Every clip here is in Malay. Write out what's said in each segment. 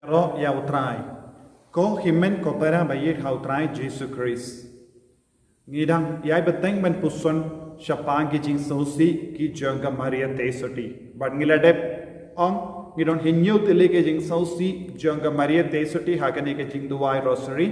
Ro ya utrai. Ko himen ko para bayit ha utrai Jesus Christ. Ngidang yai beteng ben puson syapang ki jing sosi ki jangga Maria tesoti. But ngiladep ong ngidon hinyu tili ki jing sosi jangga Maria tesoti hakane ki jing duwai rosary.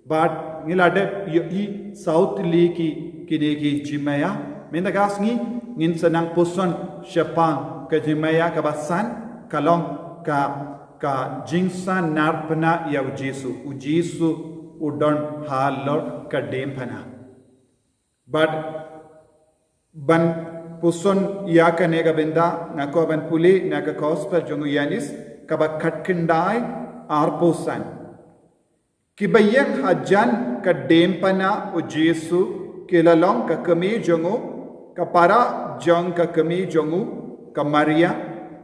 But ngiladep yi south li ki kini ki jimaya. Mendagas ngi ngin senang puson syapang ke jimaya kabasan kalong ka jinsan narpana ya ujisu udon halor ka dempana but ban puson ya ka nega benda nako ban puli naka gospel jongu yanis kaba katkindai arposan kibayang hajan ka dempana ujisu kilalong ka kami jongu kapara jong ka kami jongu ka Maria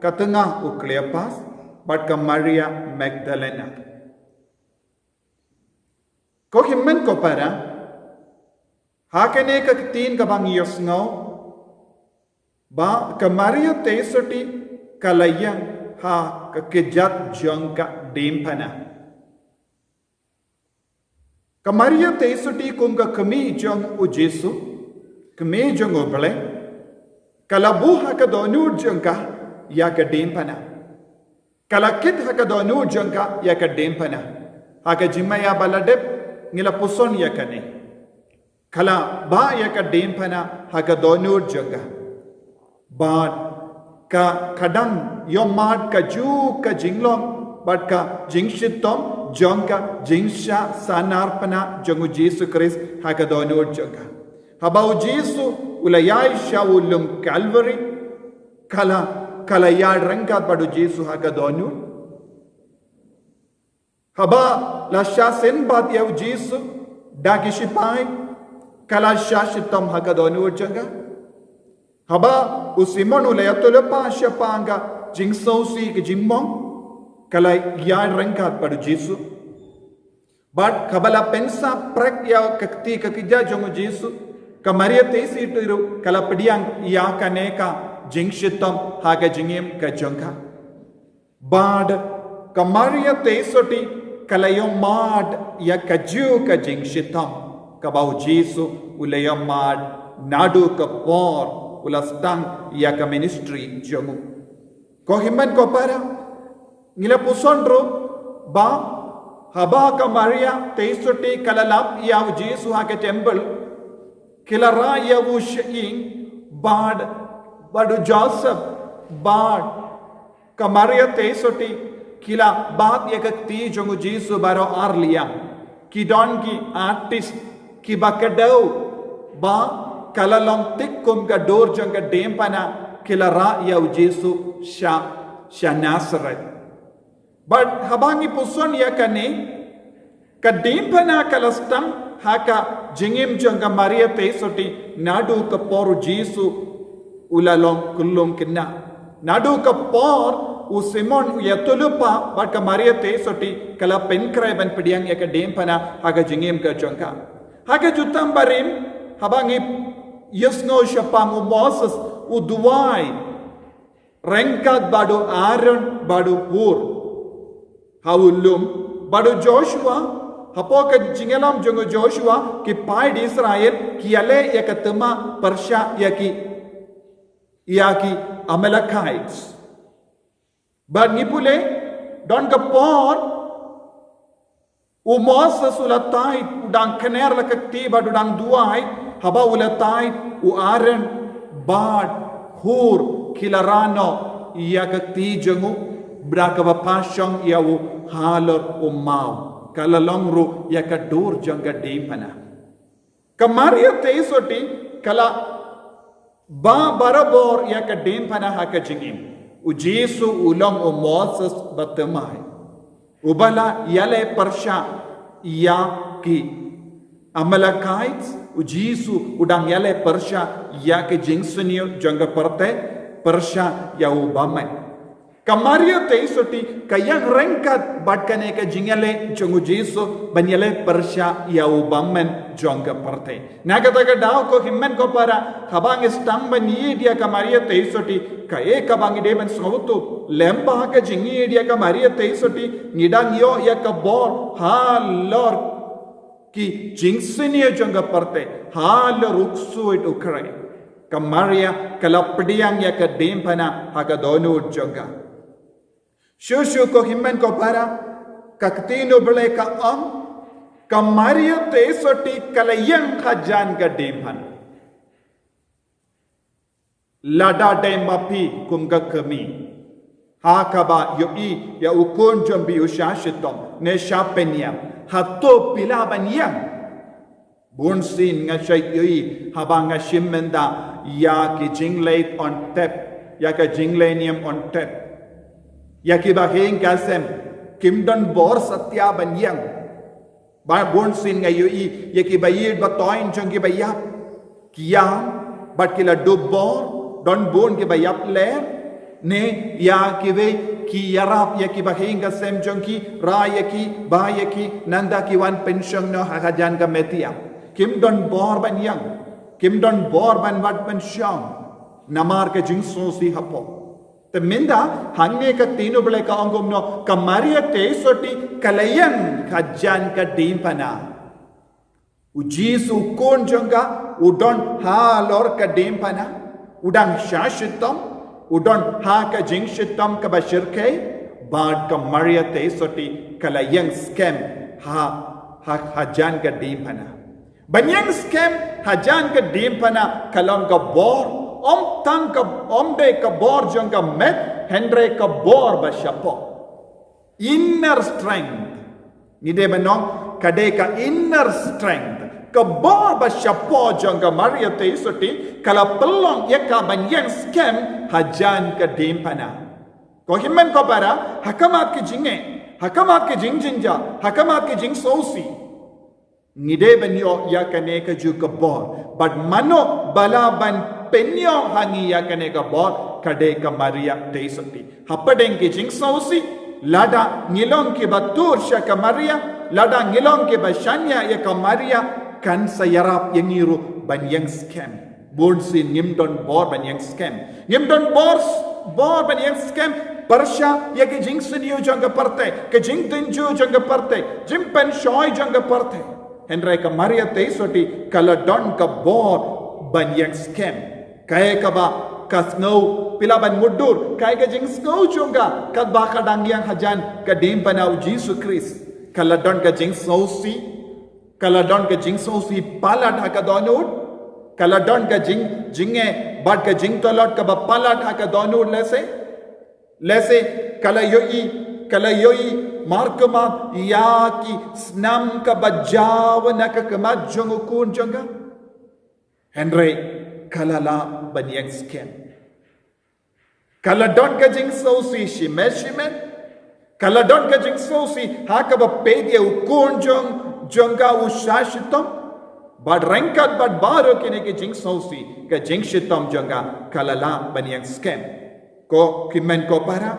katengah u Cleopas but ka Maria Magdalena. Ko himmen ko para hakane ka tin ka bang yosngo ba ka Maria tesoti kalayang ha ka kejat jangka dempana. Ka Maria tesoti kum ka kami jang u Jesu kami jang obale kalabu ha ka donur jangka ya ka dempana. Kalakit haka donu jangka ya ka dempana haka jimaya baladep ngila puson ya kane kala ba ya ka dempana haka donu jangka ba ka kadang yomad ka ju ka jinglom but ka jingshitom jangka jingsha sanarpana jangu Jesu Christ haka donu jangka habau Jesu ulayai shawulum Calvary kala yad rangkat padu Jesu haga donu haba la shasen bat yau Jesu daki shipai kala shashitam haga donu janga haba usimon ulayatolo pa shapanga jingsosi ke jimmong kala yad rangkat padu Jesu but kabala pensa prak ya kakti kakija jongu Jesu ka Maria tesi tiru kala pediang ya kaneka jingshitam haga jingim ka jangka bad ka Maria tesoti kalayom mad ya kaju ka jingshitam ka bau Jesu ulayom mad nadu ka por ulastang ya ka ministry jamu ko himman ko para ngila pusondro ba haba ka Maria tesoti kalalap ya Jesu haga temple kilara ya wushing bad Badu Joseph bad ka Maria tesoti kila baat yakakti jongu Jesu baro arlia ki don ki artist ki bakadau ba kalalong tikkum ka dor janga dempana kila ra ya Jesu sha Nazareth but habangi puson yakane ka dempana kalastang haka jingim janga Maria tesoti nadu ka poru Jesu ulalong kullum kinna nadu ka por u Simon yatulupa but ka Maria tesoti kala penkrai ban pediang ya ka dempana haga jingim ka jangka haga jutam barim habangi yesno shapang u Moses u duwai rengkat badu Aaron badu Hur hawulum badu Joshua hapo ka jingelam jongo Joshua ki pai di Israel ki ale ya ka tema Persha ya ki Amalekites. But nipule don ka por u Moses ulatai udang kener lakakti bad udang duai haba ulatai u Aaron bad Hur kilarano yakakti jangu braka bapashang yawu halor umau kalalongru yakadur janga dempana kamaria teisoti kala ba barabor ya ka dempana haka jingim u Jesu ulong u Moses batemai ubala yale Persha ya ki Amalekites u Jesu udang yale Persha ya ke jingsunio janga parte Persha ya ubamai Kamaria te isoti kayang rengkat bat kane ka jingale jongu jisu banyale persya ya ubammen jonga parte nagata ka daw ko himmen ko para habang stang bani dia kamaria te isoti kae kabang de ben sawtu lemba ka jingi dia kamaria te isoti nidang yo ya ka bor ha lor ki jingsini jonga parte ha lor uksu it ukrai kamaria kalapdiang ya ka dempana haga donu jonga Shushu ko himmen ko para kaktino bele ka kamaria te soti kalayang khajan ka demhan lada demapi kumga kami hakaba yoi ya ukon jombi ushashitom ne shapenya hatto pilaban yang bunsin nga shay yoi habanga shimmenda ya ki jinglate on tap ya ka jinglanium on tap Yakiba heng kasem kimdon bor satya banyang ba bon sin ngayi yakiba yid batoin jongi bayap kiyam bat kila do bor don bon ki bayap le ne yakibe ki yarap yakiba heng kasem jongi ra yaki ba yaki nanda ki wan pension no hakajan ka metia kimdon bor banyang kimdon bor ban wat pension namar ke jingso si hapo Teminda hangne ka tino bele ka angom no kamaria te soti kalayang kajan ka dimpana ujisu kon jonga udon ha lor ka dimpana udang shashitam udon ha ka jingshitam ka bashirke bad kamaria te soti kalayang scam ha hajan ka dimpana banyang scam hajan ka dimpana kalang ka bor Om tang ka omde ka bor jong ka met Henry ka bor ba shapo inner strength ni de banong kade ka inner strength ka bor ba shapo jong ka maria te soti kala pelong ya ka banyang scam hajan ka dimpana ko himmen ko para hakamat ki jinge hakamat ki jingjinja hakamat ki jing sosi ni de banyo ya kane ka ju ka bor but mano balaban penyo hangi ya kane ka bor kade ka maria te soti hapadeng ki jing sausi lada ngilong ki batur sha ka maria lada ngilong ki bashanya ya ka maria kan sayarap yangiru banyang scam born sin nimdon bor banyang scam nimdon bor banyang scam parsha ya ki jing studio janga parte ke jing tinju janga parte jim pen shoy janga parte henry ka maria te soti kala don ka bor banyang scam Kaya ka ba kasngaw pilaban mudur kaya ka jing snow chunga kad ba ka dangyang hajan ka dim panaw Jesus Christ kaladon ka jing sausi palat ha ka donud kaladon ka jinge bad ka jing tolot ka ba palat ha ka donud lese kalayoi markama yaki snam ka bajaw na ka kamad jungukun junga Henry kalala banyang scam kaladon ka jing sausi shimen kaladon ka jing sausi hakaba pedia ukon jonga ushashitam bad rengkat bad baro kine ke jing sausi ka jing shitam jonga kalala banyang scam ko kimen ko para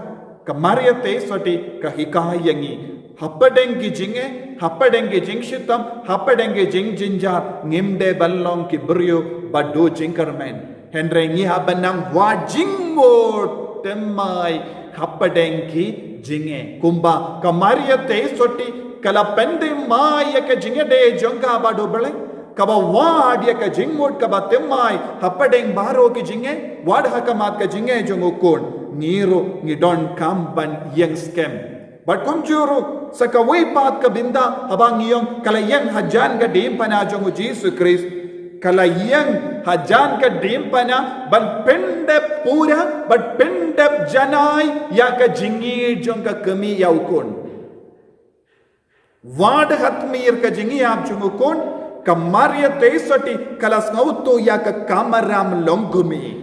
kamaria te soti ka hikayangi Hapadeng ki jing shitam, hapadeng ki jing jinja, ngimde balong ki brio, bado jingkermen. Henry ngi habanang wajing mo temai, hapadeng ki jinge. Kumba kamaria te soti, kala pende mai ka jinge de jonga bado bale. Kaba wad ya ka jingmod kaba temai, hapadeng baro ki jinge, wad hakamat ka jinge jongokon. Ngiro ngidon kamban yang scam. But kung juro sa kaway pat kabinda habang iyong kalayang hajan ka dimpana jong Jesus Christ kalayang hajan ka dimpana ban pendep pura ban pendep janay ya ka jingi jong ka kami yaukon wad hatmir ka jingi ab jong ukon kamaria tesati kalas ngauto ya ka kamaram longgumi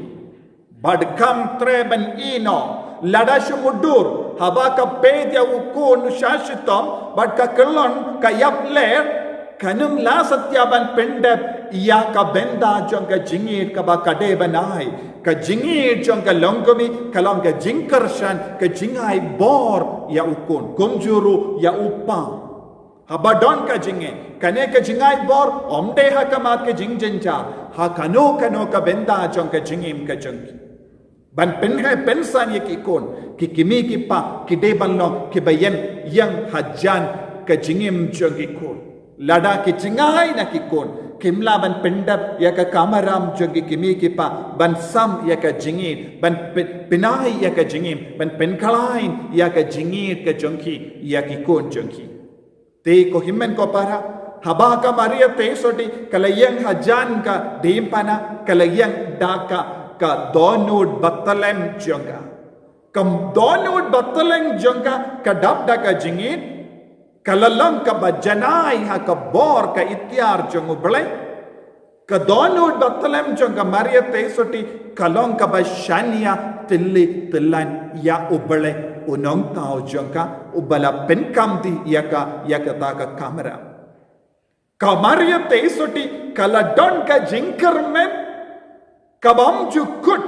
bad kam treban ino ladashu mudur haba ka pedya ukon shashitam but ka kelon ka yap ler kanum la satyaban pendep ia ka benda jong ka jingit ka ba kade banai ka jingit jong ka longkomi kalong ka jingkershan ka jingai bor ya ukun kumjuru ya upa habadon ka jinge kane ka jingai bor omde ha ka mat ka jingjenja ha kano ka benda jong ka jingim ka jongki ban pen hai pensan ye ki kon ki kimi ki pa ki de ban long ki bayen yang hajan ka jingim jong ki kon lada ki jingai na ki kon kimla ban pendap ya ka kamaram jong ki kimi ki pa ban sam ya ka jingit ban pinai ya ka jingim ban penkalain ya ka jingit ka jongki ya ki kon jongki te ko himmen ko para haba ka maria te soti kalayang hajan ka dimpana kalayang daka ka donut batalem jonga kam donut batalem jonga ka dab daka jingit kalalang ka bajanai ha ka bor ka ityar jongu blai ka donut batalem jonga maria te soti kalong ka bashania tilli tillan ya ublai unong tao jonga ubala penkamdi yaka ta ka kamera ka maria te soti kala don ka jinkermen kabam jukut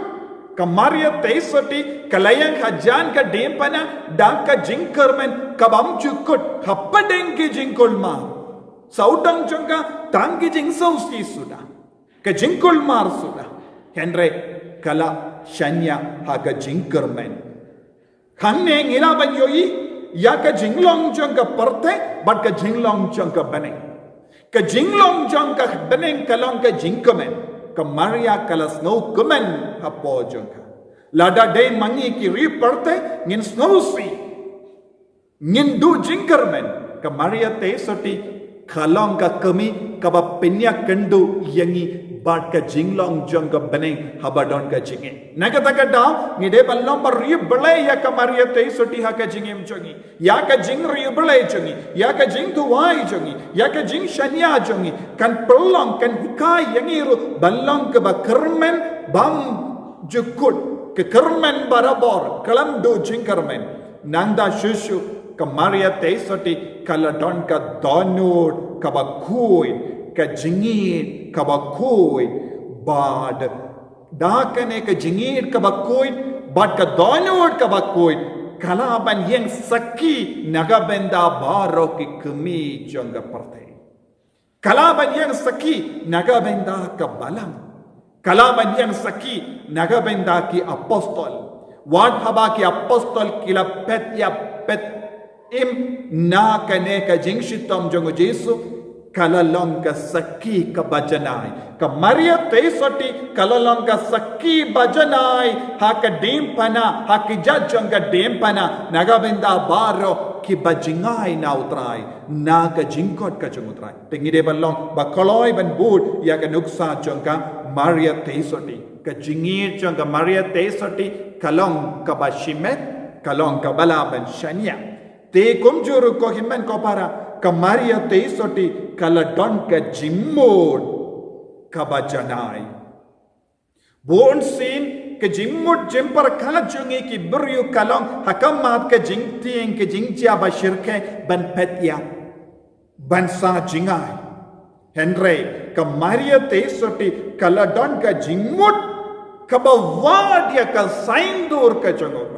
kamaria teisoti kalayang hajan ka dempana dang ka jingkermen kabam jukut happadeng ki jingkolma saudang jongka tang ki jingsausi sudah ka jingkolmar sudah henry kala shanya ha ka jingkermen khanne ngila banyoi ya ka jinglong jongka parte bat ka jinglong jongka bane ka jinglong jongka bane kalong ka jingkemen Kamaria kala snow kumen hapo jongka lada day mangi ki ri parte ngin snow si ngin du jinkermen kamaria te soti khalong ka kami kaba penya kendu yangi bat ka jinglong jongka beneng habadon ka jinge nagata ka daw ngide ballom par ri bale ya kamaria te soti ha ka jingem jongi ya ka jing ri bale jongi ya ka jing tu wai jongi ya ka jing shanya jongi kan perlong kan hikai yangi ru ballong ka ba kermen bam jukut ke kermen barabor kalam do jinkermen nanda shushu kamaria te soti kala don ka donut ka ba kui ka jingit ka ba kui bad dakane ka jingit ka ba kui bad ka donut ka ba kui kala ban yang saki nagabenda baro ki kemi jonga parte kala ban yang saki nagabenda ka balam kala ban yang saki nagabenda ki apostol wad haba ki apostol kila pet ya pet im na kane ka jingshitom jongo jesu kalalong ka saki ka bajanai ka maria te soti kalalong ka saki bajanai ha ka dimpana ha ki jajong ka dimpana nagabenda baro ki bajingai na utrai na ka jingkot ka jong utrai pengide balong bakoloi ban bud ya ka nuksa jong ka maria te soti ka jingir jong ka maria te soti kalong ka bashimet kalong ka balaban shania te kumjuru ko himmen ko para ka maria te soti kala don ka jimmod ka bajanai bon sin ka jimmod jimpar kala jungi ki buryu kalong hakamat ka jingtieng ka jingtia bashirke ban petya ban sa jingai henry ka maria te soti kala don ka jimmod ka bawad ya ka saindur ka jongo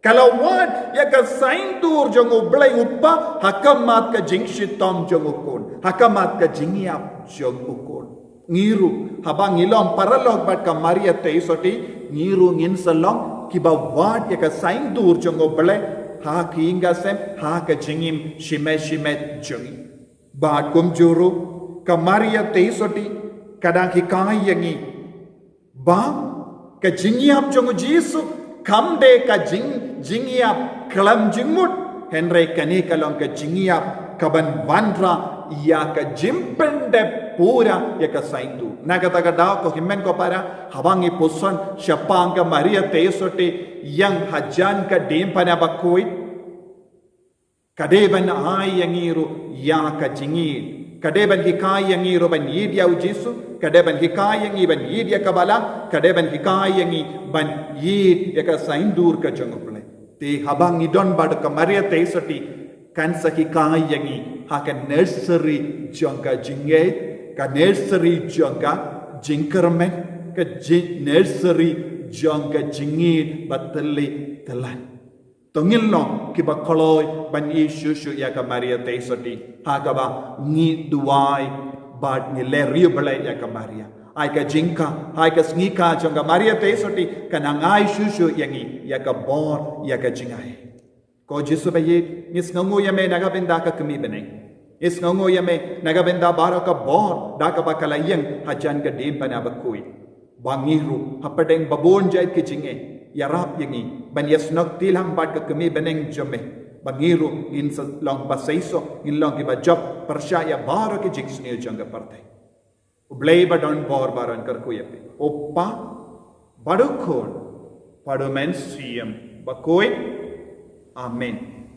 kalawad ya ka saindur jongo blai uppa hakamat ka jingshitom jongo kon hakamat ka jingiap jongo kon ngiru habang ilom paralog bat ka maria te soti ngiru ngin salong kiba wad ya ka saindur jongo blai ha kinga sem ha ka jingim shime jongi bat kum juru ka maria te soti kadang hikai yangi ba ka jingiap jongo jisu kamde ka jingiap kalam jingmut henry kane kalong ka jingiap kaban vandra ya ka jimpende pura ya ka saindu nagata ka daw ko himmen ko para hawangi puson syapang ka maria te soti yang hajan ka dempana bakoi kadeban ai yang iru ya ka jingit kadeban hikai yang iru ban yidia ujisu kadeban hikai yang iban yidia kabala kadeban hikai yang ban yid ya ka saindur ka jongople te habang idon bad ka maria te soti kan sakikai yangi haka nursery jangka jinget ka nursery jangka jingkermen ka nursery jangka jingit bateli telan tongil long ki ba koloi ban Yesu ya ka Maria te soti haka ba ngi duai ba ni le rio bale ya ka Maria ai ka jingka ai ka ngika jangka Maria te soti kanangai Yesu yangi ya ka bor ya ka jingai ko Jesu bayi is ngongo yame nagabenda ka kami beneng is ngongo yame nagabenda bara ka bor da ka bakalayang hajan ka dim panabakui bangiru hapadeng babon jait ki jinge yarap yangi ban yasnok tilang bat ka kami beneng jome bangiru in sa long pasaiso in long ki bajap persya ya bara ki jingsni janga partai ublay badon bor baran kar kuyape oppa badukon padumen siem bakoi Amen.